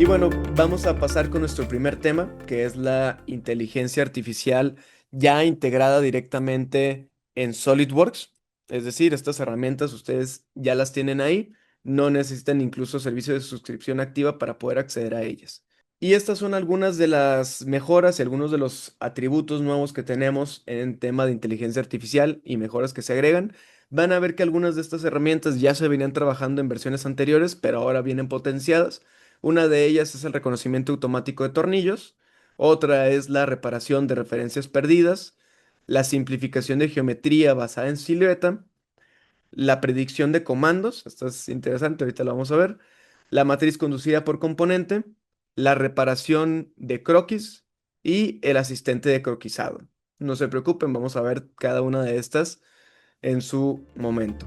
Y bueno, vamos a pasar con nuestro primer tema, que es la inteligencia artificial ya integrada directamente en SolidWorks. Es decir, estas herramientas ustedes ya las tienen ahí, no necesitan incluso servicio de suscripción activa para poder acceder a ellas. Y estas son algunas de las mejoras y algunos de los atributos nuevos que tenemos en tema de inteligencia artificial y mejoras que se agregan. Van a ver que algunas de estas herramientas ya se venían trabajando en versiones anteriores, pero ahora vienen potenciadas. Una de ellas es el reconocimiento automático de tornillos, otra es la reparación de referencias perdidas, la simplificación de geometría basada en silueta, la predicción de comandos, esto es interesante, ahorita lo vamos a ver, la matriz conducida por componente, la reparación de croquis y el asistente de croquisado. No se preocupen, vamos a ver cada una de estas en su momento.